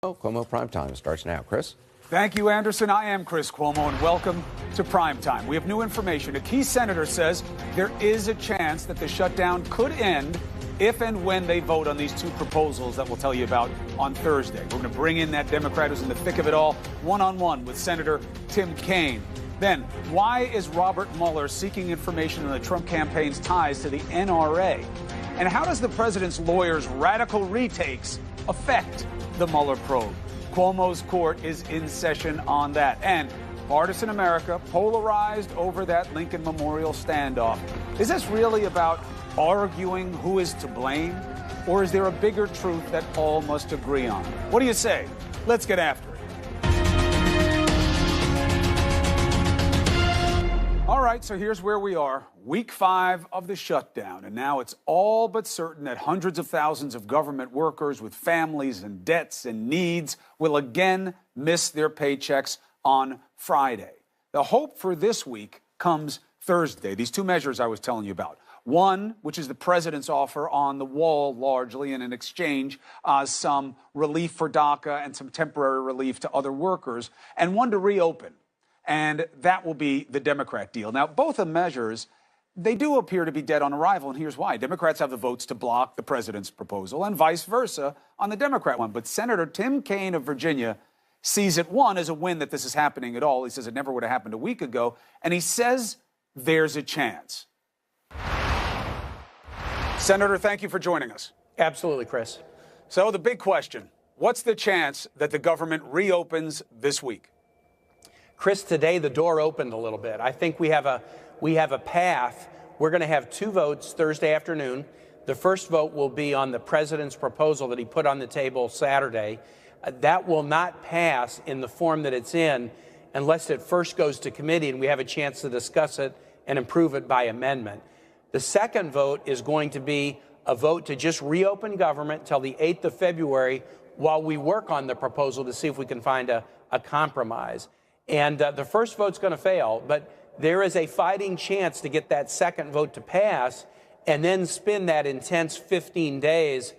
Coumo Primetime starts now. Chris? Thank you, Anderson. I am Chris Cuomo, and welcome to Primetime. We have new information. A key senator says there is a chance that the shutdown could end if and when they vote on these two proposals that we'll tell you about on Thursday. We're going to bring in that Democrat who's in the thick of it all, one-on-one with Senator Tim Kaine. Then, why is Robert Mueller seeking information on the Trump campaign's ties to the NRA? And how does the president's lawyers' radical retakes affect the Mueller probe? Cuomo's court is in session on that. And partisan America polarized over that Lincoln Memorial standoff. Is this really about arguing who is to blame? Or is there a bigger truth that all must agree on? What do you say? Let's get after it. All right, so here's where we are. Week 5 of the shutdown. And now it's all but certain that hundreds of thousands of government workers with families and debts and needs will again miss their paychecks on Friday. The hope for this week comes Thursday. These two measures I was telling you about. One, which is the president's offer on the wall largely, and in exchange, some relief for DACA and some temporary relief to other workers, and one to reopen. And that will be the Democrat deal. Now, both the measures, they do appear to be dead on arrival, and here's why. Democrats have the votes to block the president's proposal and vice versa on the Democrat one. But Senator Tim Kaine of Virginia sees it, one, as a win that this is happening at all. He says it never would have happened a week ago. And he says there's a chance. Senator, thank you for joining us. Absolutely, Chris. So the big question, what's the chance that the government reopens this week? Chris, today the door opened a little bit. I think we have a path. We're going to have two votes Thursday afternoon. The first vote will be on the president's proposal that he put on the table Saturday. That will not pass in the form that it's in unless it first goes to committee and we have a chance to discuss it and improve it by amendment. The second vote is going to be a vote to just reopen government till the 8th of February while we work on the proposal to see if we can find a compromise. And the first vote's going to fail, but there is a fighting chance to get that second vote to pass and then spend that intense 15 days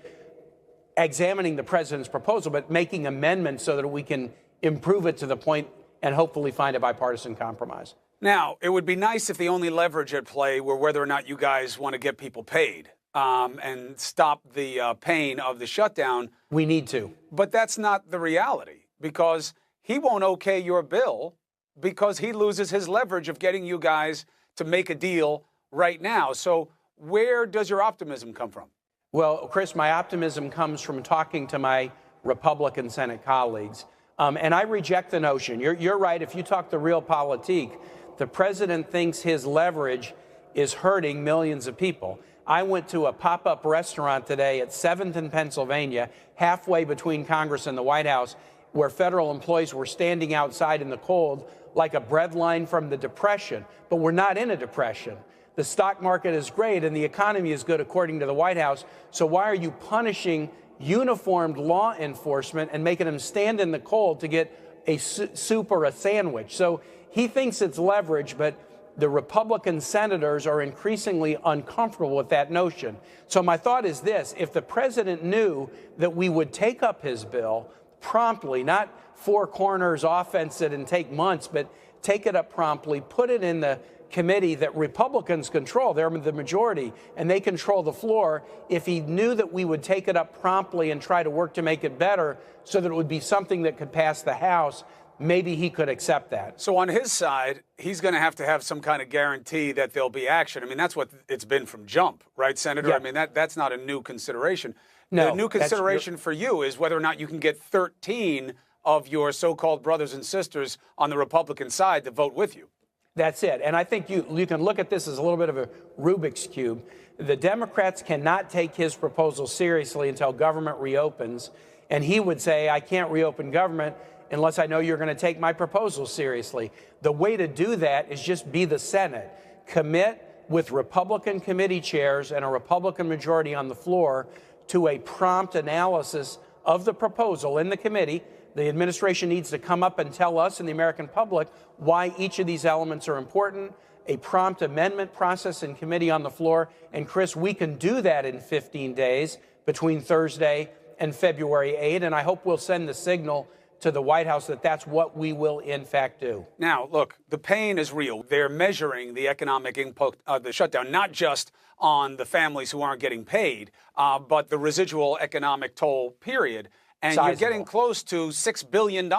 examining the president's proposal, but making amendments so that we can improve it to the point and hopefully find a bipartisan compromise. Now, it would be nice if the only leverage at play were whether or not you guys want to get people paid and stop the pain of the shutdown. We need to. But that's not the reality, because he won't okay your bill because he loses his leverage of getting you guys to make a deal right now. So where does your optimism come from? Well, Chris, my optimism comes from talking to my Republican Senate colleagues. And I reject the notion. You're right. If you talk the realpolitik, the president thinks his leverage is hurting millions of people. I went to a pop-up restaurant today at 7th and Pennsylvania, halfway between Congress and the White House, where federal employees were standing outside in the cold like a bread line from the Depression. But we're not in a depression. The stock market is great and the economy is good, according to the White House. So why are you punishing uniformed law enforcement and making them stand in the cold to get a soup or a sandwich? So he thinks it's leverage, but the Republican senators are increasingly uncomfortable with that notion. So my thought is this: if the president knew that we would take up his bill promptly, not four corners offense it and take months, but take it up promptly, put it in the committee that Republicans control, they're the majority, and they control the floor. If he knew that we would take it up promptly and try to work to make it better so that it would be something that could pass the House, maybe he could accept that. So on his side, he's going to have some kind of guarantee that there'll be action. I mean, that's what it's been from jump, right, Senator? Yeah. I mean, that's not a new consideration. No, the new consideration for you is whether or not you can get 13 of your so-called brothers and sisters on the Republican side to vote with you. That's it. And I think you can look at this as a little bit of a Rubik's Cube. The Democrats cannot take his proposal seriously until government reopens. And he would say, I can't reopen government unless I know you're going to take my proposal seriously. The way to do that is just be the Senate. Commit with Republican committee chairs and a Republican majority on the floor to a prompt analysis of the proposal in the committee. The administration needs to come up and tell us and the American public why each of these elements are important, a prompt amendment process in committee on the floor. And Chris, we can do that in 15 days between Thursday and February 8, and I hope we'll send the signal to the White House that that's what we will in fact do. Now, look, the pain is real. They're measuring the economic impact of the shutdown, not just on the families who aren't getting paid, but the residual economic toll, period. And Sizable. You're getting close to $6 billion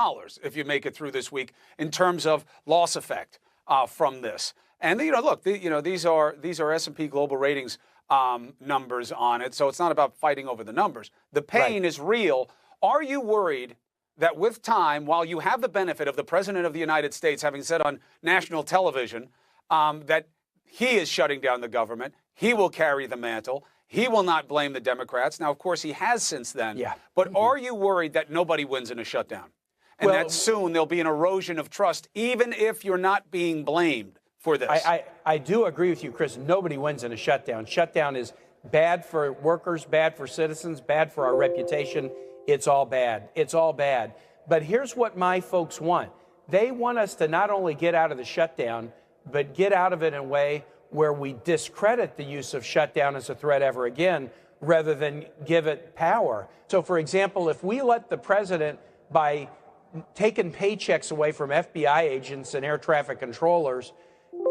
if you make it through this week in terms of loss effect from this. And, look, these are S&P Global Ratings numbers on it, so it's not about fighting over the numbers. The pain is real. Are you worried that with time, while you have the benefit of the President of the United States having said on national television that he is shutting down the government, he will carry the mantle, he will not blame the Democrats. Now, of course, he has since then. Yeah. But are you worried that nobody wins in a shutdown? And that soon there'll be an erosion of trust, even if you're not being blamed for this? I do agree with you, Chris. Nobody wins in a shutdown. Shutdown is bad for workers, bad for citizens, bad for our reputation. It's all bad. It's all bad. But here's what my folks want. They want us to not only get out of the shutdown, but get out of it in a way where we discredit the use of shutdown as a threat ever again, rather than give it power. So, for example, if we let the president, by taking paychecks away from FBI agents and air traffic controllers,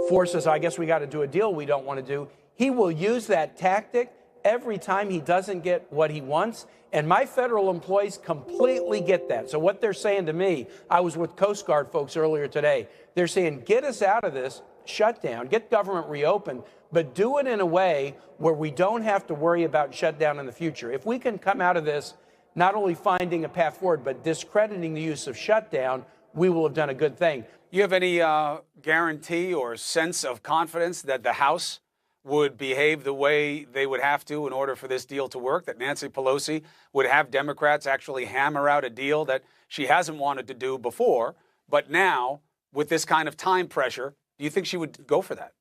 forces, I guess we got to do a deal we don't want to do, he will use that tactic every time he doesn't get what he wants. And my federal employees completely get that. So what they're saying to me, I was with Coast Guard folks earlier today, they're saying, get us out of this shutdown, get government reopened, but do it in a way where we don't have to worry about shutdown in the future. If we can come out of this not only finding a path forward, but discrediting the use of shutdown, we will have done a good thing. You have any guarantee or sense of confidence that the House would behave the way they would have to in order for this deal to work, that Nancy Pelosi would have Democrats actually hammer out a deal that she hasn't wanted to do before, but now, with this kind of time pressure, do you think she would go for that?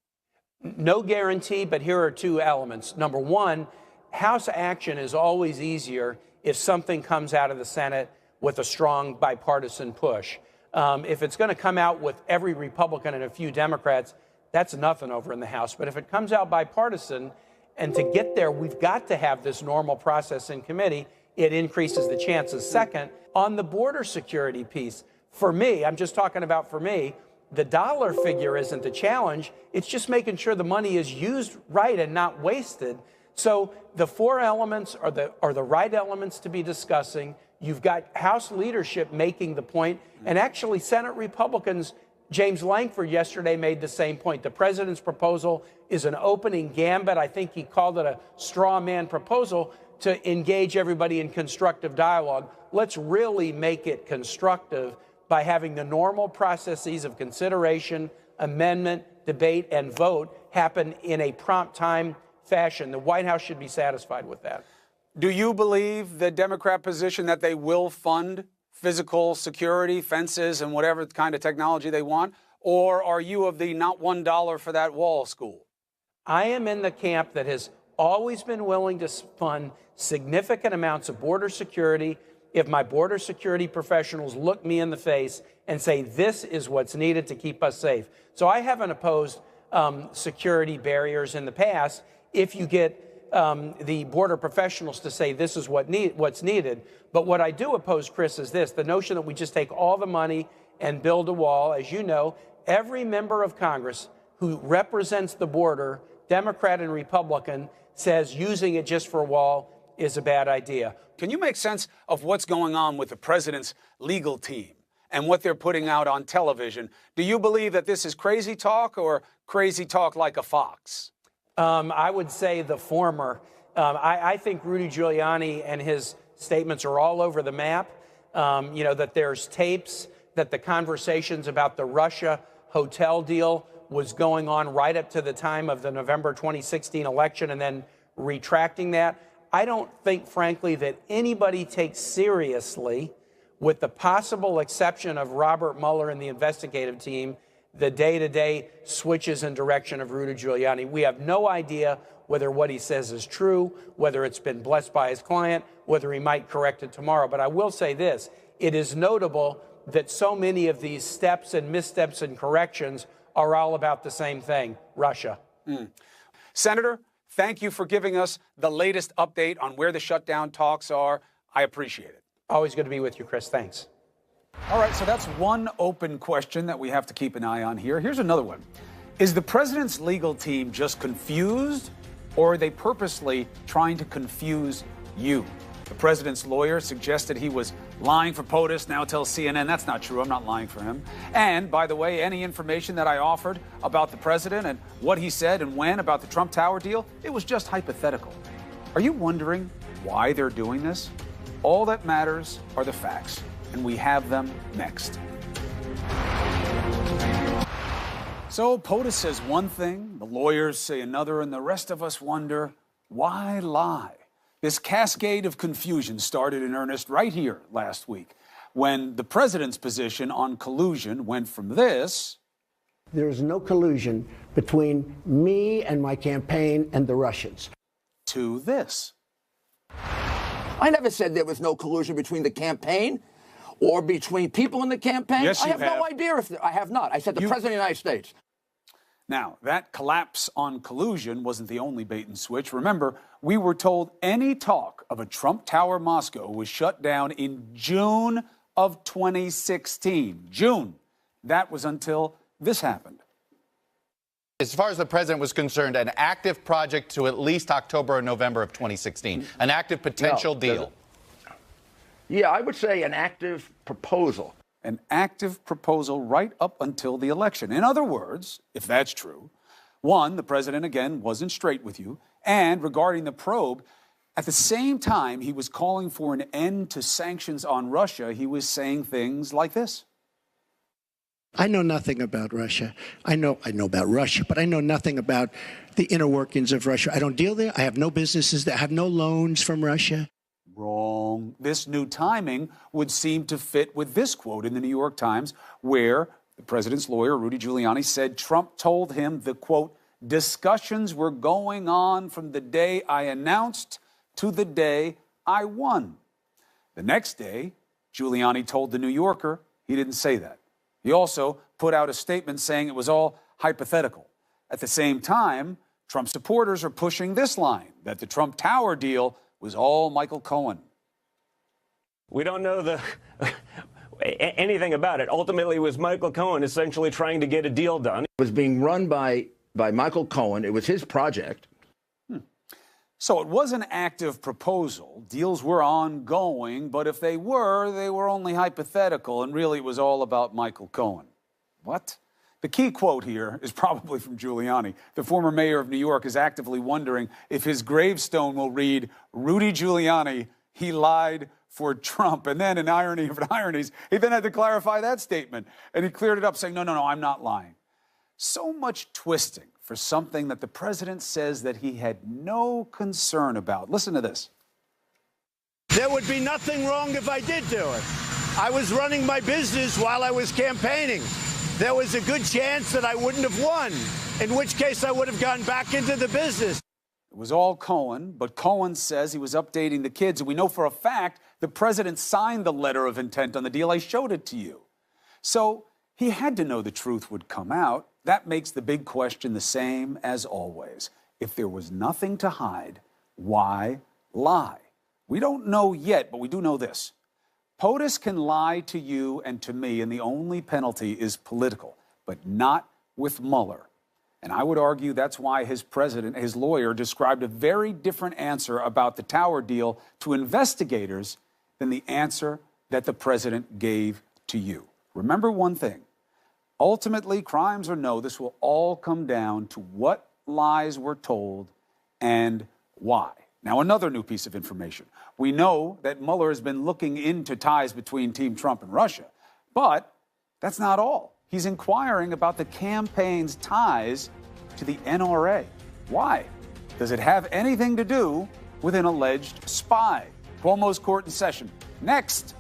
No guarantee, but here are two elements. Number one, House action is always easier if something comes out of the Senate with a strong bipartisan push. If it's going to come out with every Republican and a few Democrats, that's nothing over in the House. But if it comes out bipartisan, and to get there, we've got to have this normal process in committee, it increases the chances. Second, on the border security piece, for me, I'm just talking about for me, the dollar figure isn't the challenge. It's just making sure the money is used right and not wasted. So the four elements are the right elements to be discussing. You've got House leadership making the point, and actually Senate Republicans, James Lankford yesterday made the same point. The president's proposal is an opening gambit. I think he called it a straw man proposal to engage everybody in constructive dialogue. Let's really make it constructive by having the normal processes of consideration, amendment, debate, and vote happen in a prompt time fashion. The White House should be satisfied with that. Do you believe the Democrat position that they will fund physical security, fences, and whatever kind of technology they want? Or are you of the not $1 for that wall school? I am in the camp that has always been willing to fund significant amounts of border security if my border security professionals look me in the face and say, this is what's needed to keep us safe. So I haven't opposed security barriers in the past if you get the border professionals to say this is what's needed. But what I do oppose, Chris, is this, the notion that we just take all the money and build a wall. As you know, every member of Congress who represents the border, Democrat and Republican, says using it just for a wall is a bad idea. Can you make sense of what's going on with the president's legal team and what they're putting out on television? Do you believe that this is crazy talk or crazy talk like a fox? I would say the former. I think Rudy Giuliani and his statements are all over the map. That there's tapes, that the conversations about the Russia hotel deal was going on right up to the time of the November 2016 election and then retracting that. I don't think, frankly, that anybody takes seriously, with the possible exception of Robert Mueller and the investigative team, the day-to-day switches in direction of Rudy Giuliani. We have no idea whether what he says is true, whether it's been blessed by his client, whether he might correct it tomorrow. But I will say this, it is notable that so many of these steps and missteps and corrections are all about the same thing, Russia. Senator, Thank you for giving us the latest update on where the shutdown talks are. I appreciate it. Always good to be with you, Chris. Thanks. All right, so that's one open question that we have to keep an eye on here. Here's another one. Is the president's legal team just confused, or are they purposely trying to confuse you? The president's lawyer suggested he was lying for POTUS, now tells CNN that's not true. I'm not lying for him. And, by the way, any information that I offered about the president and what he said and when about the Trump Tower deal, it was just hypothetical. Are you wondering why they're doing this? All that matters are the facts, and we have them next. So POTUS says one thing, the lawyers say another, and the rest of us wonder, why lie? This cascade of confusion started in earnest right here last week when the president's position on collusion went from this. There is no collusion between me and my campaign and the Russians. To this. I never said there was no collusion between the campaign or between people in the campaign. Yes, I you have no idea if I have not. I said the President of the United States. Now, that collapse on collusion wasn't the only bait and switch. Remember, we were told any talk of a Trump Tower Moscow was shut down in June of 2016. June. That was until this happened. As far as the president was concerned, an active project to at least October or November of 2016, an active potential deal. Yeah, I would say an active proposal. An active proposal right up until the election. In other words, if that's true, one, the president, again, wasn't straight with you. And regarding the probe, at the same time he was calling for an end to sanctions on Russia, he was saying things like this. I know nothing about Russia. I know about Russia, but I know nothing about the inner workings of Russia. I don't deal there. I have no businesses there. I have no loans from Russia. Wrong. This new timing would seem to fit with this quote in the New York Times, where the president's lawyer, Rudy Giuliani, said Trump told him the, quote, discussions were going on from the day I announced to the day I won. The next day, Giuliani told the New Yorker he didn't say that. He also put out a statement saying it was all hypothetical. At the same time, Trump supporters are pushing this line, that the Trump Tower deal was all Michael Cohen. We don't know anything about it. Ultimately, it was Michael Cohen essentially trying to get a deal done. It was being run by Michael Cohen. It was his project. So it was an active proposal. Deals were ongoing, but if they were only hypothetical, and really it was all about Michael Cohen. What? The key quote here is probably from Giuliani. The former mayor of New York is actively wondering if his gravestone will read, Rudy Giuliani, he lied for Trump. And then, in irony of ironies, he then had to clarify that statement. And he cleared it up saying, no, I'm not lying. So much twisting for something that the president says that he had no concern about. Listen to this. There would be nothing wrong if I did do it. I was running my business while I was campaigning. There was a good chance that I wouldn't have won, in which case I would have gone back into the business. It was all Cohen, but Cohen says he was updating the kids, and we know for a fact the president signed the letter of intent on the deal. I showed it to you. So he had to know the truth would come out. That makes the big question the same as always. If there was nothing to hide, why lie? We don't know yet, but we do know this. POTUS can lie to you and to me, and the only penalty is political, but not with Mueller. And I would argue that's why his lawyer, described a very different answer about the Tower deal to investigators than the answer that the president gave to you. Remember one thing. Ultimately, crimes or no, this will all come down to what lies were told and why. Now, another new piece of information. We know that Mueller has been looking into ties between Team Trump and Russia, but that's not all. He's inquiring about the campaign's ties to the NRA. Why? Does it have anything to do with an alleged spy? Cuomo's court in session. Next.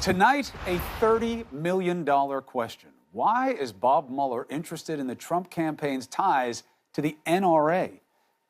Tonight, a $30 million question. Why is Bob Mueller interested in the Trump campaign's ties to the NRA?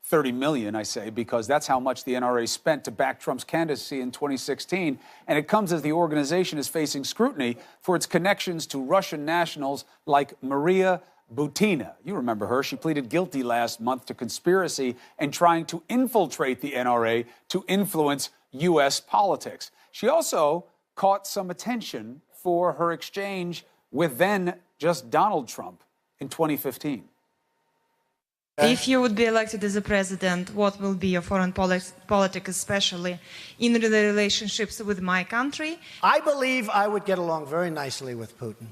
30 million, I say, because that's how much the NRA spent to back Trump's candidacy in 2016. And it comes as the organization is facing scrutiny for its connections to Russian nationals like Maria Butina. You remember her. She pleaded guilty last month to conspiracy and trying to infiltrate the NRA to influence U.S. politics. She also caught some attention for her exchange with then just Donald Trump in 2015. If you would be elected as a president, what will be your foreign policy, especially in the relationships with my country? I believe I would get along very nicely with Putin.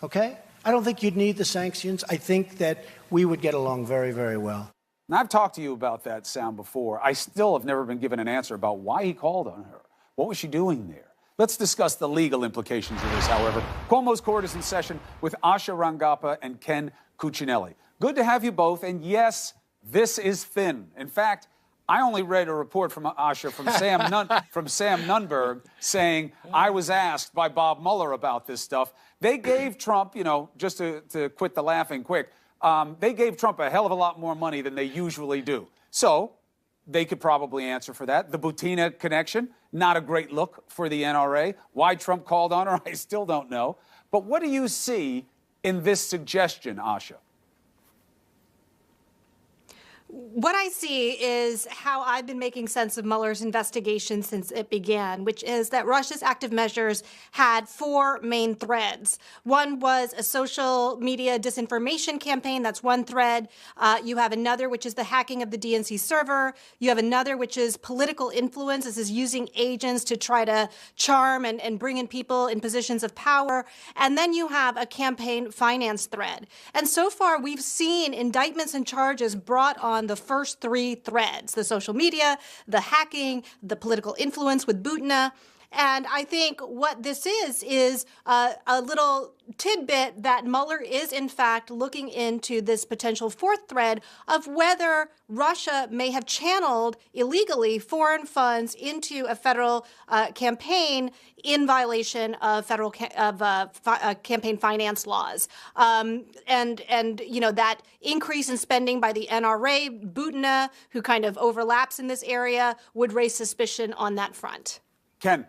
Okay? I don't think you'd need the sanctions. I think that we would get along very, very well. Now, I've talked to you about that sound before. I still have never been given an answer about why he called on her. What was she doing there? Let's discuss the legal implications of this, however. Cuomo's court is in session with Asha Rangappa and Ken Cuccinelli. Good to have you both, and yes, this is thin. In fact, I only read a report from Asha from Sam Nunberg saying, I was asked by Bob Mueller about this stuff. They gave Trump, you know, just to quit the laughing quick, they gave Trump a hell of a lot more money than they usually do. So they could probably answer for that. The Butina connection, not a great look for the NRA. Why Trump called on her, I still don't know. But what do you see in this suggestion, Asha? What I see is how I've been making sense of Mueller's investigation since it began, which is that Russia's active measures had four main threads. One was a social media disinformation campaign. That's one thread. You have another, which is the hacking of the DNC server. You have another, which is political influence. This is using agents to try to charm and bring in people in positions of power. And then you have a campaign finance thread. And so far, we've seen indictments and charges brought on the first three threads: the social media, the hacking, the political influence with Butina. And I think what this is a little tidbit that Mueller is, in fact, looking into this potential fourth thread of whether Russia may have channeled illegally foreign funds into a federal campaign in violation of federal campaign finance laws. And you know, that increase in spending by the NRA, Butina, who kind of overlaps in this area, would raise suspicion on that front. Ken.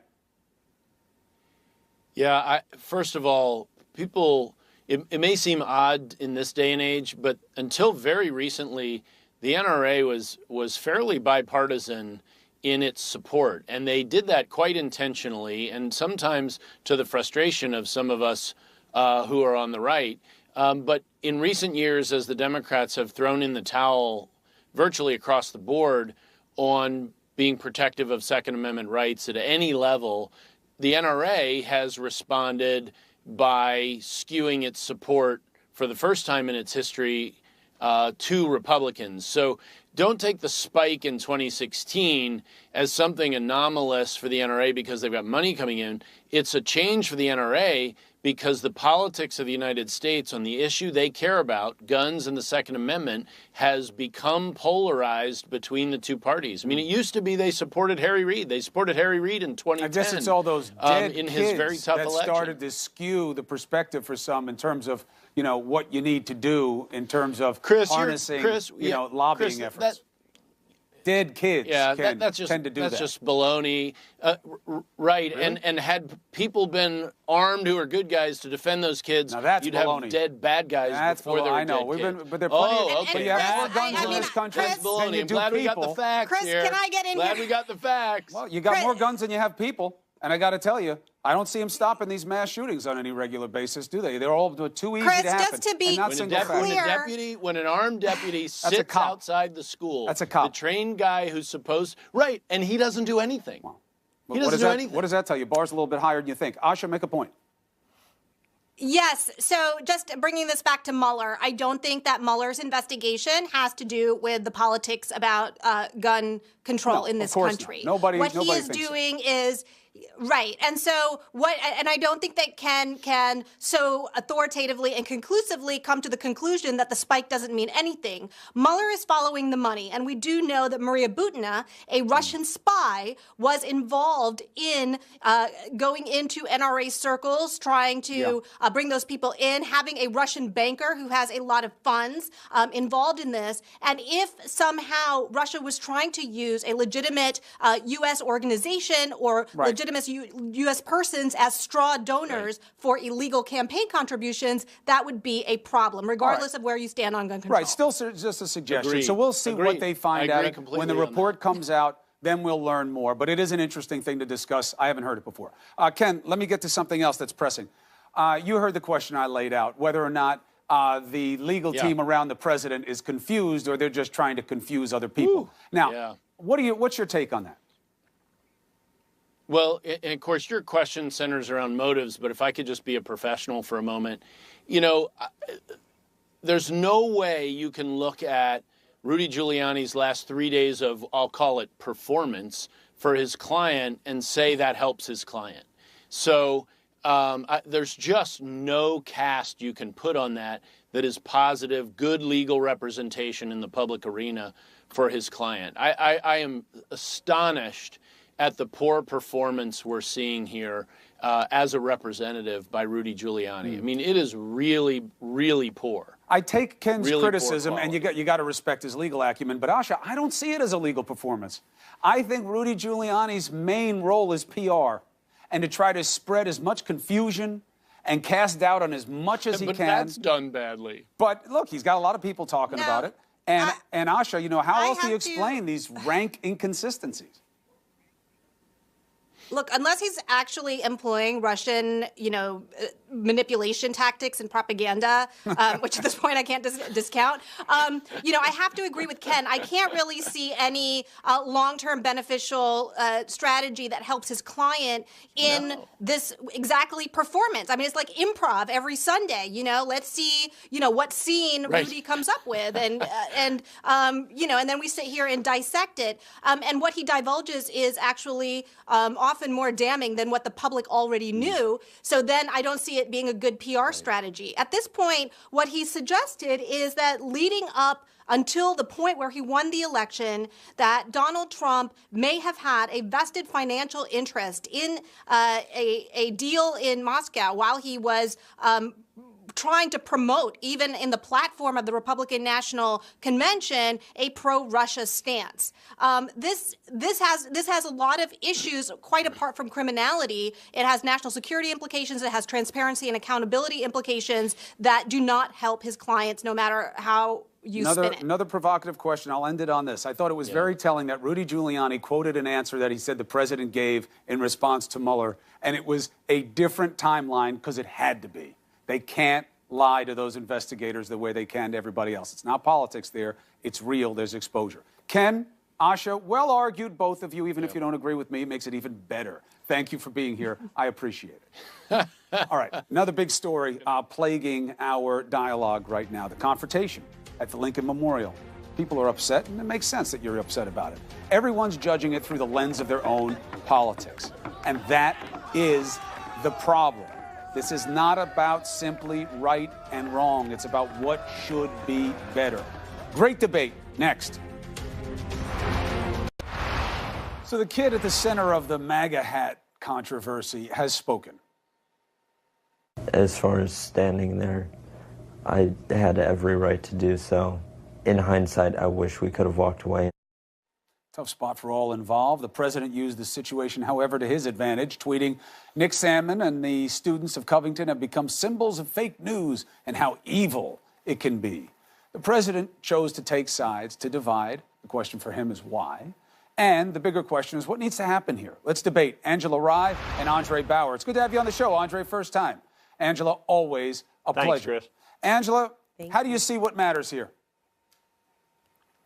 Yeah, first of all, people, it may seem odd in this day and age, but until very recently, the NRA was fairly bipartisan in its support. And they did that quite intentionally, and sometimes to the frustration of some of us who are on the right. But in recent years, as the Democrats have thrown in the towel virtually across the board on being protective of Second Amendment rights at any level, the NRA has responded by skewing its support for the first time in its history to Republicans. So don't take the spike in 2016 as something anomalous for the NRA because they've got money coming in. It's a change for the NRA because the politics of the United States on the issue they care about, guns and the Second Amendment, has become polarized between the two parties. I mean, it used to be they supported Harry Reid. They supported Harry Reid in 2010. I guess it's all those dead in kids his very tough that election. started to skew the perspective for some in terms of, you know, what you need to do in terms of harnessing, lobbying efforts. Dead kids that's just, tend to do that. That's just baloney. Right, really? And had people been armed who are good guys to defend those kids, now that's you'd baloney. have dead bad guys before they were I know. dead But there are plenty okay. But you have more guns in this country than you do glad people. We got the facts Chris, here. can I get in Glad here? we got the facts. Well, you got more guns than you have people. And I got to tell you, I don't see them stopping these mass shootings on any regular basis, do they? They're all too easy Chris, to happen. just to be when an armed deputy sits outside the school, that's a cop. The trained guy who's supposed and he doesn't do anything. Well, he doesn't do anything. What does that tell you? Bar's a little bit higher than you think. Asha, make a point. Yes. So just bringing this back to Mueller, I don't think that Mueller's investigation has to do with the politics about gun control in this country. What he is doing is right. And so and I don't think that can so authoritatively and conclusively come to the conclusion that the spike doesn't mean anything. Mueller is following the money. And we do know that Maria Butina, a Russian spy, was involved in going into NRA circles, trying to bring those people in, having a Russian banker who has a lot of funds involved in this. And if somehow Russia was trying to use a legitimate U.S. organization or legitimate legitimate U.S. persons as straw donors for illegal campaign contributions, that would be a problem, regardless of where you stand on gun control. Right, still just a suggestion. Agreed. So we'll see what they find out. When the report comes out, then we'll learn more. But it is an interesting thing to discuss. I haven't heard it before. Ken, let me get to something else that's pressing. You heard the question I laid out, whether or not the legal team around the president is confused or they're just trying to confuse other people. Now, what's your take on that? Well, and of course, your question centers around motives, but if I could just be a professional for a moment, you know, there's no way you can look at Rudy Giuliani's last 3 days of, I'll call it, performance for his client and say that helps his client. So there's just no cast you can put on that is positive, good legal representation in the public arena for his client. I am astonished at the poor performance we're seeing here as a representative by Rudy Giuliani. I mean, it is really, really poor. I take Ken's criticism, and you got to respect his legal acumen, but Asha, I don't see it as a legal performance. I think Rudy Giuliani's main role is PR, and to try to spread as much confusion and cast doubt on as much as he can. But that's done badly. But look, he's got a lot of people talking about it. And Asha, you know, how else do you explain these rank inconsistencies? Look, unless he's actually employing Russian, manipulation tactics and propaganda, which at this point I can't discount, I have to agree with Ken. I can't really see any long-term beneficial strategy that helps his client in this exactly performance. I mean, it's like improv every Sunday. Let's see, what scene Rudy comes up with, and then we sit here and dissect it. And what he divulges is actually often more damning than what the public already knew. So then I don't see it being a good PR strategy. At this point, what he suggested is that leading up until the point where he won the election, that Donald Trump may have had a vested financial interest in a deal in Moscow while he was trying to promote, even in the platform of the Republican National Convention, a pro-Russia stance. This has a lot of issues quite apart from criminality. It has national security implications. It has transparency and accountability implications that do not help his clients, no matter how you spin it. Another provocative question. I'll end it on this. I thought it was very telling that Rudy Giuliani quoted an answer that he said the president gave in response to Mueller, and it was a different timeline because it had to be. They can't lie to those investigators the way they can to everybody else. It's not politics there. It's real. There's exposure. Ken, Asha, well argued, both of you. Even if you don't agree with me, it makes it even better. Thank you for being here. I appreciate it. All right, another big story plaguing our dialogue right now, the confrontation at the Lincoln Memorial. People are upset, and it makes sense that you're upset about it. Everyone's judging it through the lens of their own politics, and that is the problem. This is not about simply right and wrong. It's about what should be better. Great debate. Next. So the kid at the center of the MAGA hat controversy has spoken. As far as standing there, I had every right to do so. In hindsight, I wish we could have walked away. Tough spot for all involved. The president used the situation, however, to his advantage, tweeting, "Nick Sandmann and the students of Covington have become symbols of fake news and how evil it can be." The president chose to take sides, to divide. The question for him is why? And the bigger question is what needs to happen here? Let's debate Angela Rye and Andre Bauer. It's good to have you on the show, Andre, first time. Angela, always a pleasure. Thanks, Chris. Angela, how do you see what matters here?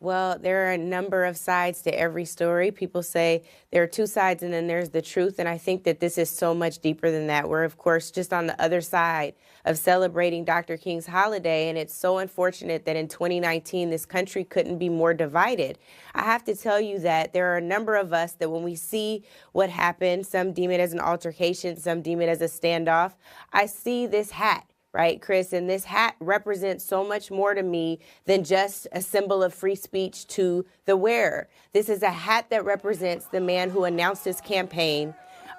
Well, there are a number of sides to every story. People say there are two sides and then there's the truth. And I think that this is so much deeper than that. We're, of course, just on the other side of celebrating Dr. King's holiday. And it's so unfortunate that in 2019, this country couldn't be more divided. I have to tell you that there are a number of us that when we see what happened, some deem it as an altercation, some deem it as a standoff. I see this hat. Right, Chris? And this hat represents so much more to me than just a symbol of free speech to the wearer. This is a hat that represents the man who announced his campaign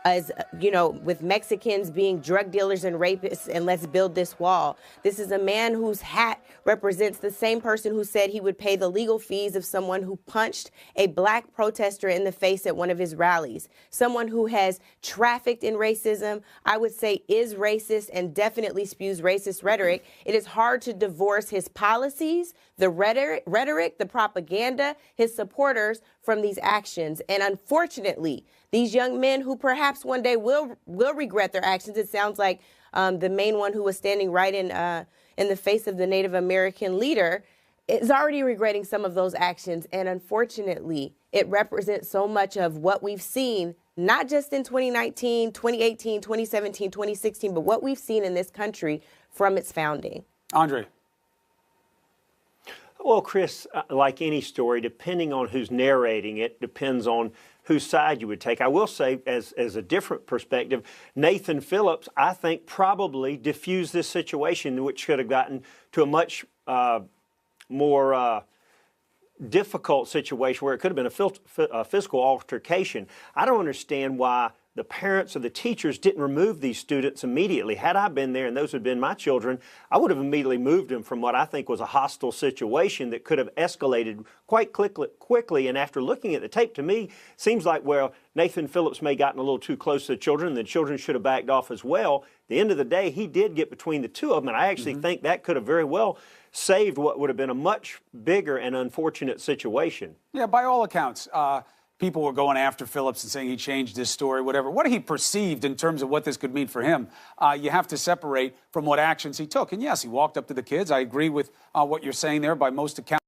as, you know, with Mexicans being drug dealers and rapists, and let's build this wall. This is a man whose hat represents the same person who said he would pay the legal fees of someone who punched a black protester in the face at one of his rallies. Someone who has trafficked in racism, I would say is racist and definitely spews racist rhetoric. It is hard to divorce his policies, the rhetoric, the propaganda, his supporters from these actions. And unfortunately, these young men who perhaps one day will regret their actions. It sounds like the main one who was standing right in the face of the Native American leader is already regretting some of those actions. And unfortunately, it represents so much of what we've seen, not just in 2019, 2018, 2017, 2016, but what we've seen in this country from its founding. Andre. Well, Chris, like any story, depending on who's narrating it, depends on whose side you would take. I will say, as a different perspective, Nathan Phillips, I think, probably diffused this situation, which could have gotten to a much more difficult situation where it could have been a physical altercation. I don't understand why the parents or the teachers didn't remove these students immediately. Had I been there and those had been my children, I would have immediately moved them from what I think was a hostile situation that could have escalated quite quickly. And after looking at the tape, to me, seems like, well, Nathan Phillips may have gotten a little too close to the children, and the children should have backed off as well. At the end of the day, he did get between the two of them, and I actually think that could have very well saved what would have been a much bigger and unfortunate situation. Yeah, by all accounts, people were going after Phillips and saying he changed his story, whatever. What he perceived in terms of what this could mean for him, you have to separate from what actions he took. And yes, he walked up to the kids. I agree with what you're saying there by most accounts.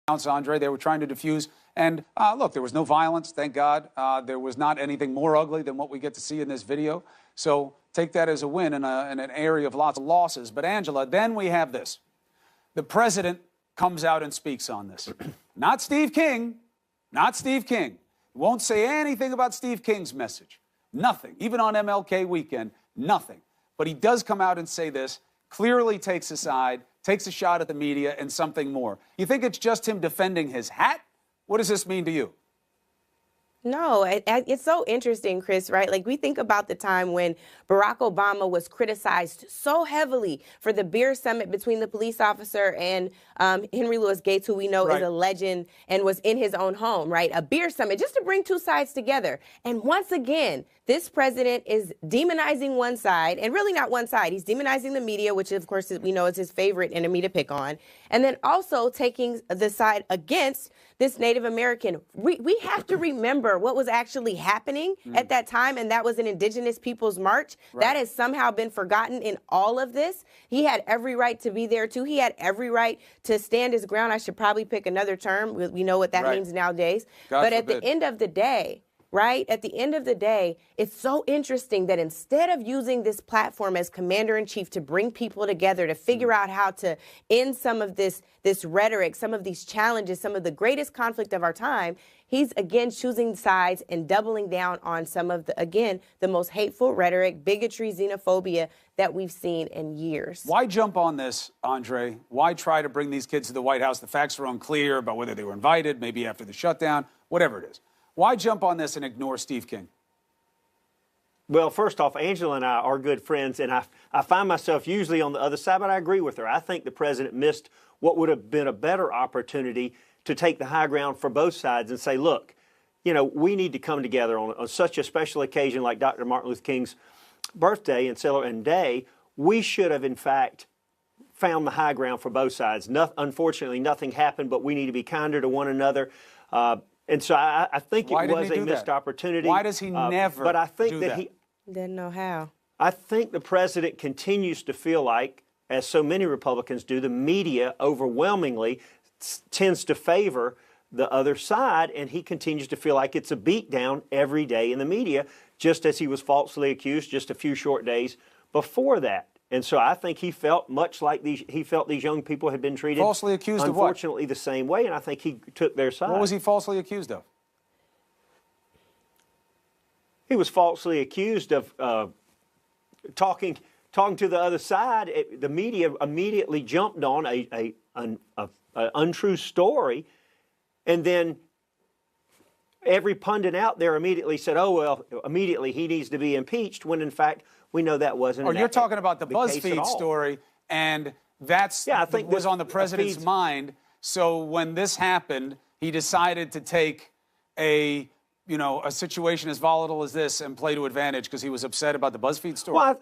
Andre, they were trying to defuse. And look, there was no violence, thank God. There was not anything more ugly than what we get to see in this video. So take that as a win in an area of lots of losses. But Angela, then we have this. The president comes out and speaks on this. Not Steve King. Not Steve King. Won't say anything about Steve King's message. Nothing. Even on MLK weekend, nothing. But he does come out and say this, clearly takes a side, takes a shot at the media and something more. You think it's just him defending his hat? What does this mean to you? No, it's so interesting, Chris, right? Like, we think about the time when Barack Obama was criticized so heavily for the beer summit between the police officer and Henry Louis Gates, who we know is a legend and was in his own home, right? A beer summit just to bring two sides together. And once again, this president is demonizing one side, and really not one side. He's demonizing the media, which, of course, we know is his favorite enemy to pick on, and then also taking the side against this Native American. We have to remember what was actually happening at that time, and that was an Indigenous Peoples March. That has somehow been forgotten in all of this. He had every right to be there, too. He had every right to stand his ground. I should probably pick another term. We know what that means nowadays. But at the end of the day, right? At the end of the day, it's so interesting that instead of using this platform as commander-in-chief to bring people together, to figure out how to end some of this rhetoric, some of these challenges, some of the greatest conflict of our time, he's again choosing sides and doubling down on some of the most hateful rhetoric, bigotry, xenophobia that we've seen in years. Why jump on this, Andre? Why try to bring these kids to the White House? The facts are unclear about whether they were invited, maybe after the shutdown, whatever it is. Why jump on this and ignore Steve King? Well, first off, Angela and I are good friends, and I find myself usually on the other side, but I agree with her. I think the president missed what would have been a better opportunity to take the high ground for both sides and say, look, you know, we need to come together on such a special occasion like Dr. Martin Luther King's birthday and day. We should have, in fact, found the high ground for both sides. Unfortunately, nothing happened, but we need to be kinder to one another. And so I think it was a missed opportunity. Why does he never But I think do that he didn't know how. I think the president continues to feel like, as so many Republicans do, the media overwhelmingly tends to favor the other side, and he continues to feel like it's a beatdown every day in the media, just as he was falsely accused just a few short days before that. And so I think he felt much like these young people had been treated falsely accused of what? Unfortunately, the same way, and I think he took their side. What was he falsely accused of? He was falsely accused of talking to the other side. The media immediately jumped on an untrue story, and then every pundit out there immediately said, oh, well, immediately he needs to be impeached, when in fact we know that wasn't. Oh, you're talking about the case at BuzzFeed all. story, and that's I think was on the president's mind. So when this happened, he decided to take a situation as volatile as this and play to advantage because he was upset about the BuzzFeed story. Well,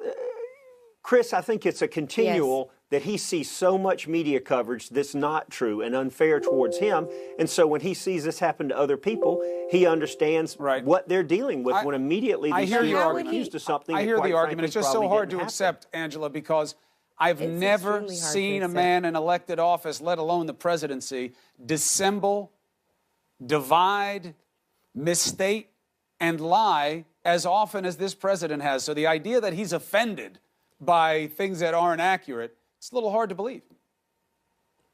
Chris, I think it's a continual that he sees so much media coverage that's not true and unfair towards him. And so when he sees this happen to other people, he understands what they're dealing with when immediately they are accused of something. I hear the argument. It's just so hard to accept, Angela, because I've never seen a man in elected office, let alone the presidency, dissemble, divide, misstate, and lie as often as this president has. So the idea that he's offended by things that aren't accurate, it's a little hard to believe.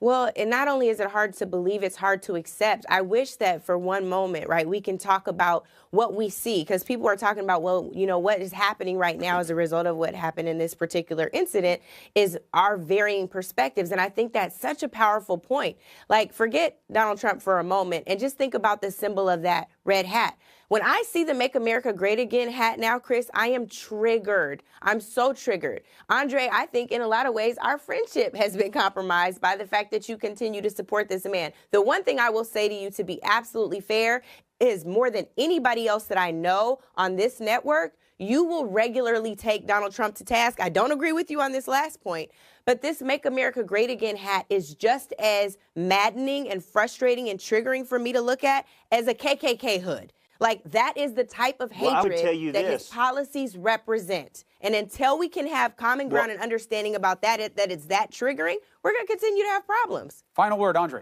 Well, and not only is it hard to believe, it's hard to accept. I wish that for one moment, we can talk about what we see, because people are talking about, well, what is happening right now as a result of what happened in this particular incident is our varying perspectives. And I think that's such a powerful point. Like, forget Donald Trump for a moment and just think about the symbol of that red hat. When I see the Make America Great Again hat now, Chris, I am triggered. I'm so triggered. Andre, I think in a lot of ways our friendship has been compromised by the fact that you continue to support this man. The one thing I will say to you, to be absolutely fair, is more than anybody else that I know on this network, you will regularly take Donald Trump to task. I don't agree with you on this last point, but this Make America Great Again hat is just as maddening and frustrating and triggering for me to look at as a KKK hood. Like, that is the type of hatred that his policies represent. And until we can have common ground and understanding about that, that it's that triggering, we're going to continue to have problems. Final word, Andre.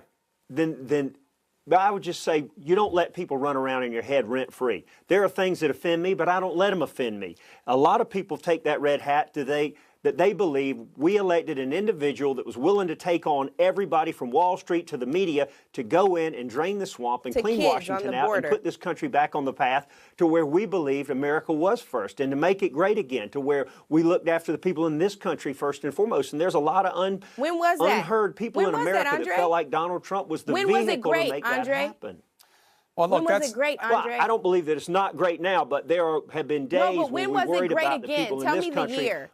Then I would just say, you don't let people run around in your head rent-free. There are things that offend me, but I don't let them offend me. A lot of people take that red hat that they believe we elected an individual that was willing to take on everybody from Wall Street to the media to go in and drain the swamp and clean Washington out and put this country back on the path to where we believed America was first, and to make it great again, to where we looked after the people in this country first and foremost. And there's a lot of unheard people in America that felt like Donald Trump was the vehicle to make that happen. Well, look, when was it great, Andre? Well, I don't believe that it's not great now, but there have been days when we worried about the people in this country. Tell me the year.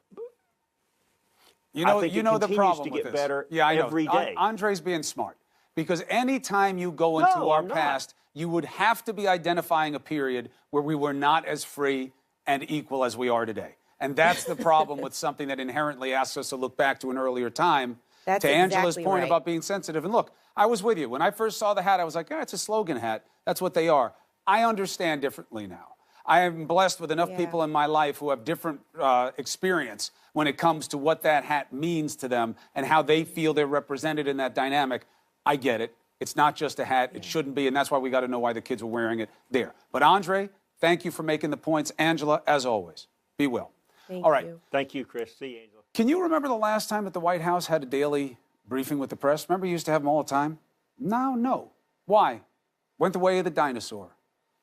You know the problem to with get this. better I know. every day. Andre's being smart, because any time you go into our past, you would have to be identifying a period where we were not as free and equal as we are today. And that's the problem with something that inherently asks us to look back to an earlier time. That's to Angela's exactly point about being sensitive. And look, I was with you. When I first saw the hat, I was like, it's a slogan hat. That's what they are. I understand differently now. I am blessed with enough people in my life who have different experience when it comes to what that hat means to them and how they feel they're represented in that dynamic. I get it. It's not just a hat. It shouldn't be, and that's why we got to know why the kids were wearing it there. But Andre, thank you for making the points. Angela, as always, be well. Thank All right. you. Thank you, Chris. See you, Angela. Can you remember the last time that the White House had a daily briefing with the press? Remember you used to have them all the time? Now, no. Why? Went the way of the dinosaur.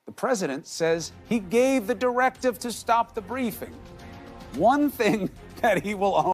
The president says he gave the directive to stop the briefing. One thing that he will own.